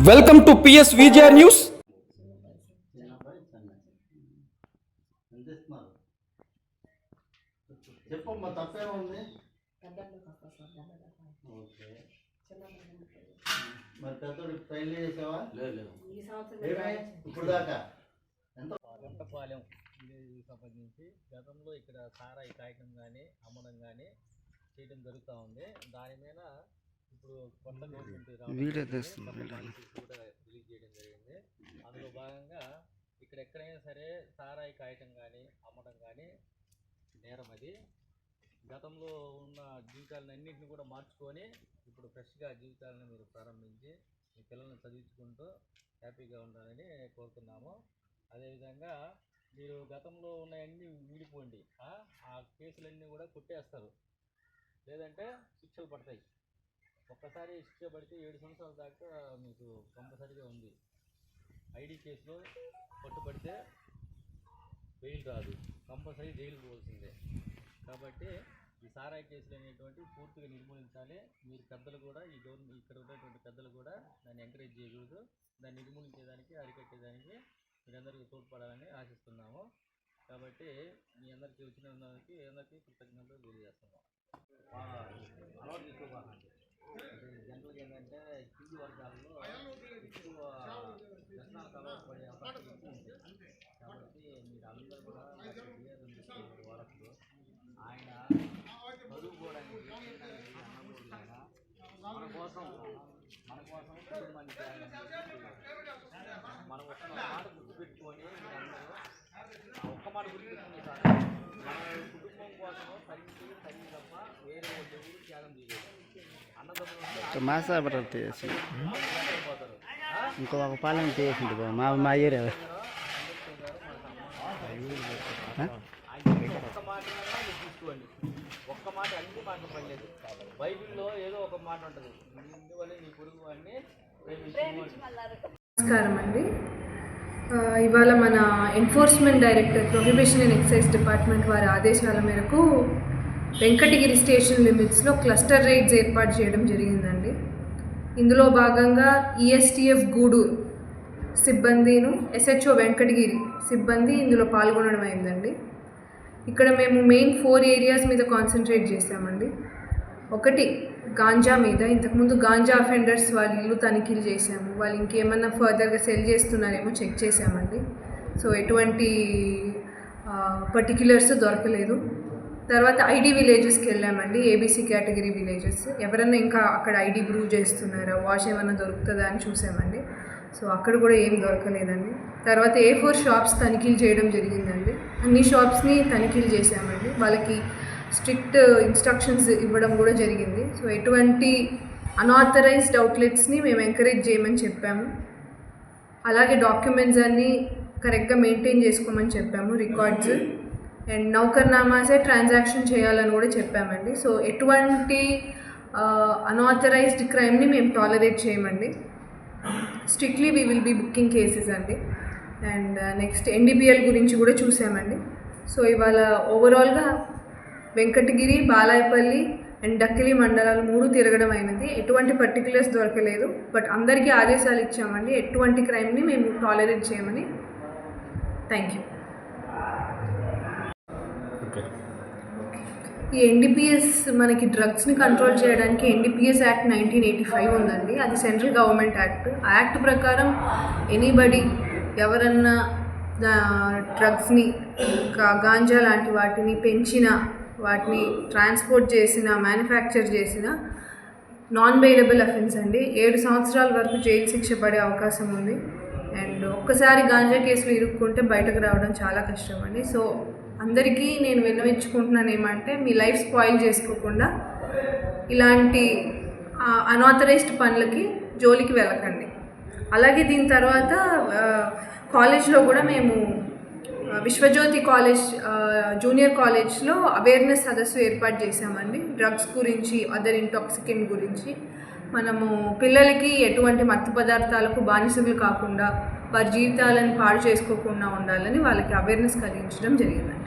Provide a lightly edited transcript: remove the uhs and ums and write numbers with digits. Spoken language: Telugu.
Welcome to PS Vijaya news. చెప్పమ్మా, తప్పేముంది? మరి పెద్దోడు ట్రైన్ చేసావా? లేదు. ఇప్పుడు దాకా గుంటపాలెం విలేజ్కి సంబంధించి గతంలో ఇక్కడ సారాయి కాయటం కానీ అమ్మడం కానీ చేయడం జరుగుతూ ఉంది. దాని మీద ఇప్పుడు కొత్త గవర్నమెంట్ కూడా రిలీజ్ చేయడం జరిగింది. అందులో భాగంగా ఇక్కడ ఎక్కడైనా సరే సారాయి కాయటం కానీ అమ్మడం కానీ నేరం. అది గతంలో ఉన్న జీవితాలను అన్నింటినీ కూడా మార్చుకొని ఇప్పుడు ఫ్రెష్గా జీవితాలను మీరు ప్రారంభించి మీ పిల్లల్ని చదివించుకుంటూ హ్యాపీగా ఉండాలని కోరుతున్నాము. అదేవిధంగా మీరు గతంలో ఉన్నాయన్నీ వీడిపోండి, ఆ కేసులన్నీ కూడా కొట్టేస్తారు, లేదంటే శిక్షలు పడతాయి. ఒక్కసారి శిక్ష పడితే 7 సంవత్సరాల దాకా మీకు కంపల్సరీగా ఉంది. ఐడి కేసులో పట్టుబడితే బెయిల్ రాదు, కంపల్సరీ జైలు పోవాల్సిందే. కాబట్టి ఈ సారాయి కేసులు అనేటువంటి పూర్తిగా నిర్మూలించాలి. మీరు పెద్దలు కూడా ఈ గవర్నమెంట్ ఇక్కడ ఉన్నటువంటి పెద్దలు కూడా దాన్ని ఎంకరేజ్ చేయకూడదు. దాన్ని నిర్మూలించేదానికి అరికట్టేదానికి మీరందరికీ తోడ్పడాలని ఆశిస్తున్నాము. కాబట్టి మీ అందరికీ వచ్చిన అందరికీ కృతజ్ఞతలు తెలియజేస్తున్నాం. అలవాటు తీసుకోబాకండి. జనరల్గా ఏంటంటే కింది వర్గాల్లో ఎక్కువ వ్యసనాలకు అలవాటు పడే అవకాశం ఎక్కువ ఉంటుంది. కాబట్టి మీరు అందరూ కూడా వారసులు. ఆయన చదువుకోవడానికి మన కోసం కుటుంబాన్ని మనం ఒక్క మాట గుర్తుపెట్టుకొని మీరందరూ ఒక్క మాట గుర్తుపెట్టుకుని సార్, మన కుటుంబం కోసం తల్లి తప్ప వేరే వాళ్ళు ఎవరు త్యాగం చేయలేదు. అన్నదమ్ములు ఇంకో ఒక పాలన చేసింది మా ఏరియా. ఒక్క మాట తీసుకోండి. ఒక్క మాట అన్ని మాటలు పడలేదు. బైబిల్లో ఏదో ఒక మాట ఉంటుంది, ఇందువల్ల నీ పొరుగు వాడిని నమస్కారం అండి. ఇవాళ మన enforcement director prohibition and excise department వారి ఆదేశాల మేరకు వెంకటగిరి స్టేషన్ లిమిట్స్లో క్లస్టర్ రైడ్స్ ఏర్పాటు చేయడం జరిగిందండి. ఇందులో భాగంగా ఈఎస్టీఎఫ్ గూడూరు సిబ్బందిను ఎస్హెచ్ఓ వెంకటగిరి సిబ్బంది ఇందులో పాల్గొనడం అయిందండి. ఇక్కడ మేము మెయిన్ 4 ఏరియాస్ మీద కాన్సన్ట్రేట్ చేసామండి. ఒకటి గాంజా మీద. ఇంతకుముందు గాంజా అఫెండర్స్ వాళ్ళ ఇల్లు తనిఖీలు చేసాము. వాళ్ళు ఇంకేమన్నా ఫర్దర్గా సెల్ చేస్తున్నారేమో చెక్ చేసామండి. సో ఎటువంటి పర్టిక్యులర్స్ దొరకలేదు. తర్వాత ఐడి విలేజెస్కి వెళ్ళామండి, ఏబీసీ కేటగిరీ విలేజెస్. ఎవరన్నా ఇంకా అక్కడ ఐడి ప్రూవ్ చేస్తున్నారా, వాష్ ఏమన్నా దొరుకుతుందా అని చూసామండి. సో అక్కడ కూడా ఏం దొరకలేదండి. తర్వాత A4 షాప్స్ తనిఖీలు చేయడం జరిగిందండి. అన్ని షాప్స్ని తనిఖీలు చేసామండి. వాళ్ళకి స్ట్రిక్ట్ ఇన్స్ట్రక్షన్స్ ఇవ్వడం కూడా జరిగింది. సో ఎటువంటి అన్ఆథరైజ్డ్ అవుట్లెట్స్ని మేము ఎంకరేజ్ చేయమని చెప్పాము. అలాగే డాక్యుమెంట్స్ అన్నీ కరెక్ట్గా మెయింటైన్ చేసుకోమని చెప్పాము, రికార్డ్స్ అండ్ నౌకర్నామాసే ట్రాన్సాక్షన్ చేయాలని కూడా చెప్పామండి. సో ఎటువంటి అన్ఆథరైజ్డ్ క్రైమ్ని మేము టాలరేట్ చేయమండి. Strictly we will be booking cases అండి. అండ్ నెక్స్ట్ NDPL గురించి కూడా చూసామండి. సో ఇవాళ ఓవరాల్గా వెంకటగిరి, బాలాయపల్లి అండ్ డక్కిలి మండలాలు 3 తిరగడం అయినది. ఎటువంటి పర్టికులర్స్ దొరకలేదు. బట్ అందరికీ ఆదేశాలు ఇచ్చామండి, ఎటువంటి క్రైమ్ని మేము టాలరేట్ చేయమని. Thank you. ఈ NDPS మనకి డ్రగ్స్ని కంట్రోల్ చేయడానికి NDPS యాక్ట్ 1985 ఉందండి. అది సెంట్రల్ గవర్నమెంట్ యాక్ట్. ఆ యాక్ట్ ప్రకారం ఎనీబడి ఎవరన్నా డ్రగ్స్ని గాంజా లాంటి వాటిని పెంచిన, వాటిని ట్రాన్స్పోర్ట్ చేసిన, మ్యానుఫ్యాక్చర్ చేసిన నాన్ బెయిలబుల్ అఫెన్స్ అండి. 7 సంవత్సరాల వరకు జైలు శిక్ష పడే అవకాశం ఉంది. అండ్ ఒక్కసారి గాంజా కేసులు ఇరుక్కుంటే బయటకు రావడం చాలా కష్టం అండి. సో అందరికీ నేను విన్నవించుకుంటున్నాను ఏమంటే, మీ లైఫ్ స్పాయిల్ చేసుకోకుండా ఇలాంటి అన్ఆథరైజ్డ్ పనులకి జోలికి వెళ్ళకండి. అలాగే దీని తర్వాత కాలేజ్లో కూడా మేము విశ్వజ్యోతి కాలేజ్ జూనియర్ కాలేజ్లో అవేర్నెస్ సదస్సు ఏర్పాటు చేశామండి. డ్రగ్స్ గురించి, అదర్ ఇంటాక్సికెంట్ గురించి. మనము పిల్లలకి ఎటువంటి మత్తు పదార్థాలకు బానిసలు కాకుండా వారి జీవితాలను పాడు చేసుకోకుండా ఉండాలని వాళ్ళకి అవేర్నెస్ కలిగించడం జరిగిందండి.